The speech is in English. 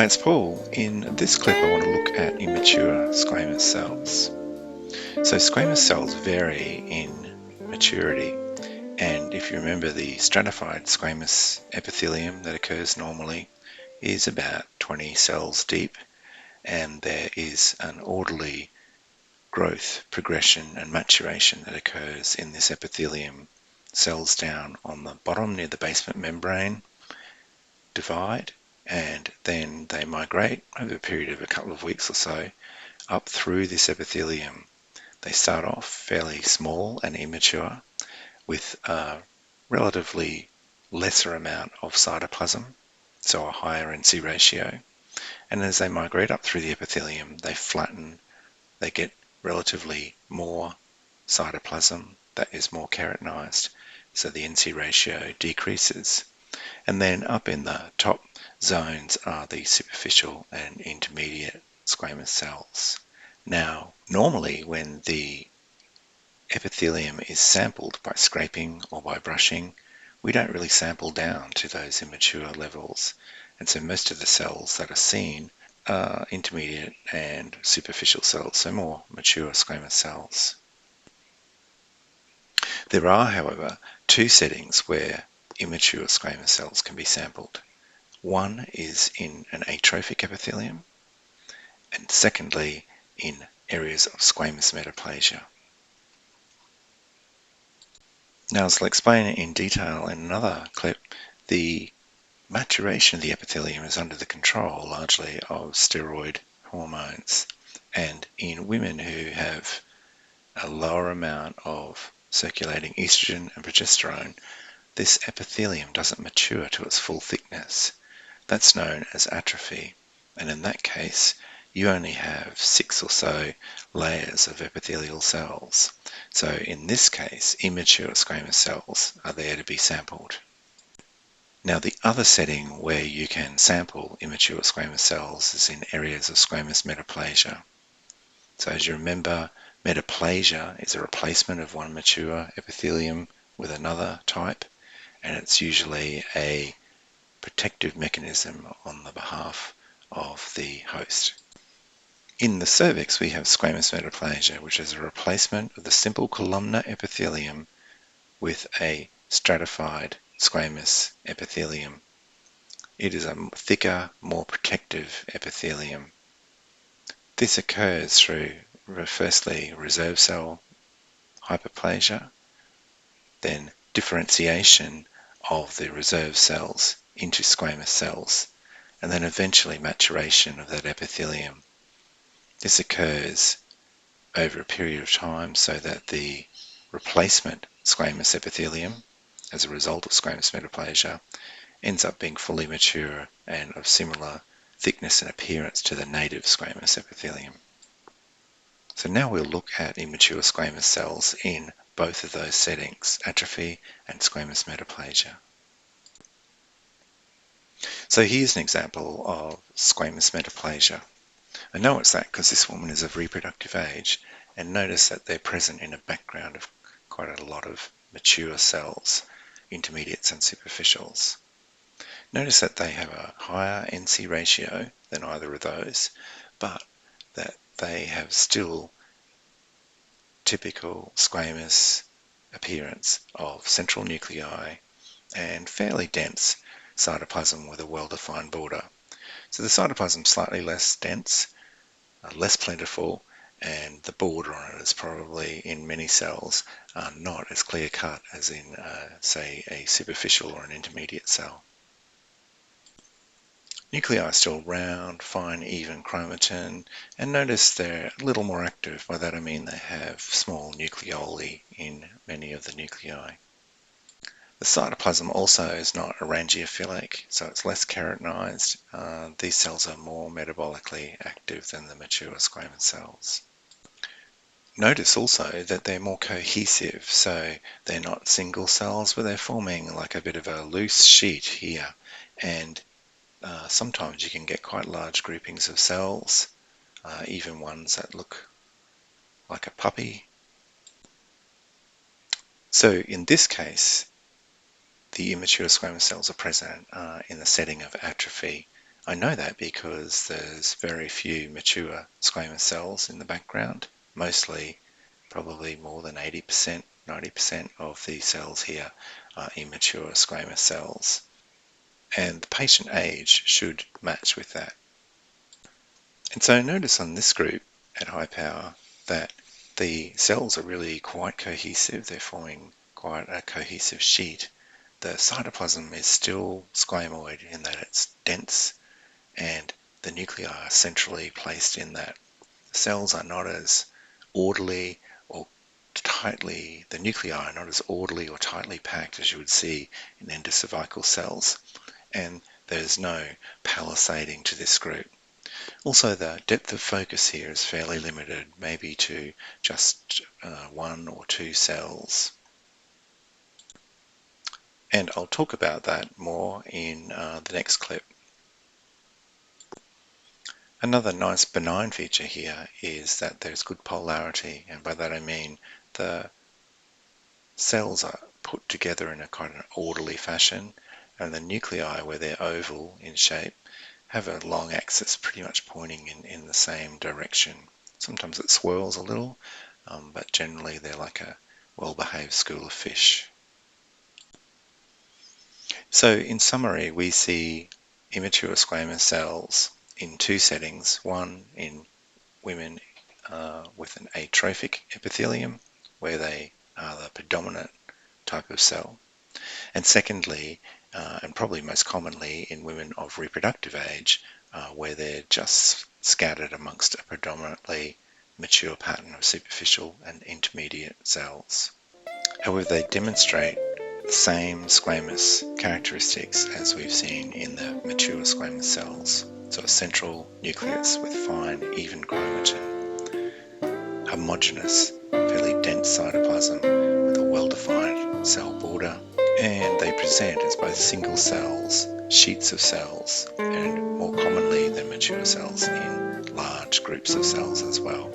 it's Paul. In this clip I want to look at immature squamous cells. So squamous cells vary in maturity, and if you remember, the stratified squamous epithelium that occurs normally is about 20 cells deep, and there is an orderly growth, progression and maturation that occurs in this epithelium. Cells down on the bottom near the basement membrane divide, and then they migrate over a period of a couple of weeks or so up through this epithelium. They start off fairly small and immature with a relatively lesser amount of cytoplasm, so a higher NC ratio. And as they migrate up through the epithelium, they flatten, they get relatively more cytoplasm that is more keratinized, so the NC ratio decreases. And then up in the top zones are the superficial and intermediate squamous cells. Now, normally when the epithelium is sampled by scraping or by brushing, we don't really sample down to those immature levels. And so most of the cells that are seen are intermediate and superficial cells, so more mature squamous cells. There are, however, two settings where immature squamous cells can be sampled. One is in an atrophic epithelium, and secondly, in areas of squamous metaplasia. Now, as I'll explain in detail in another clip, the maturation of the epithelium is under the control largely of steroid hormones. And in women who have a lower amount of circulating estrogen and progesterone, this epithelium doesn't mature to its full thickness. That's known as atrophy, and in that case you only have 6 or so layers of epithelial cells. So in this case, immature squamous cells are there to be sampled. Now, the other setting where you can sample immature squamous cells is in areas of squamous metaplasia. So as you remember, metaplasia is a replacement of one mature epithelium with another type, and it's usually a protective mechanism on the behalf of the host. In the cervix, we have squamous metaplasia, which is a replacement of the simple columnar epithelium with a stratified squamous epithelium. It is a thicker, more protective epithelium. This occurs through, firstly, reserve cell hyperplasia, then differentiation of the reserve cells into squamous cells, and then eventually maturation of that epithelium. This occurs over a period of time so that the replacement squamous epithelium, as a result of squamous metaplasia, ends up being fully mature and of similar thickness and appearance to the native squamous epithelium. So now we'll look at immature squamous cells in both of those settings, atrophy and squamous metaplasia. So here's an example of squamous metaplasia. I know it's that because this woman is of reproductive age, and notice that they're present in a background of quite a lot of mature cells, intermediates and superficials. Notice that they have a higher NC ratio than either of those, but that they have still typical squamous appearance of central nuclei and fairly dense cytoplasm with a well-defined border. So the cytoplasm is slightly less dense, less plentiful, and the border on it is probably in many cells not as clear-cut as in, say, a superficial or an intermediate cell. Nuclei are still round, fine, even chromatin, and notice they're a little more active. By that I mean they have small nucleoli in many of the nuclei. The cytoplasm also is not arangiophilic, so it's less keratinized. These cells are more metabolically active than the mature squamous cells. Notice also that they're more cohesive, so they're not single cells, but they're forming like a bit of a loose sheet here, and sometimes you can get quite large groupings of cells, even ones that look like a puppy. So in this case, the immature squamous cells are present in the setting of atrophy I know that because there's very few mature squamous cells in the background, mostly probably more than 80%, 90% of the cells here are immature squamous cells. And the patient age should match with that. And so notice on this group at high power that the cells are really quite cohesive. They're forming quite a cohesive sheet. The cytoplasm is still squamoid in that it's dense and the nuclei are centrally placed in that. The cells are not as orderly or the nuclei are not as orderly or tightly packed as you would see in endocervical cells, and there's no palisading to this group. Also, the depth of focus here is fairly limited, maybe to just one or two cells. And I'll talk about that more in the next clip. Another nice benign feature here is that there's good polarity, and by that I mean the cells are put together in a kind of orderly fashion, and the nuclei, where they're oval in shape, have a long axis pretty much pointing in the same direction. Sometimes it swirls a little, but generally they're like a well-behaved school of fish. So in summary, we see immature squamous cells in two settings, one in women with an atrophic epithelium, where they are the predominant type of cell, and secondly, and probably most commonly in women of reproductive age, where they're just scattered amongst a predominantly mature pattern of superficial and intermediate cells. However, they demonstrate the same squamous characteristics as we've seen in the mature squamous cells. So a central nucleus with fine, even chromatin, homogeneous, fairly dense cytoplasm with a well-defined cell border, and they present as both single cells, sheets of cells, and more commonly than mature cells in large groups of cells as well.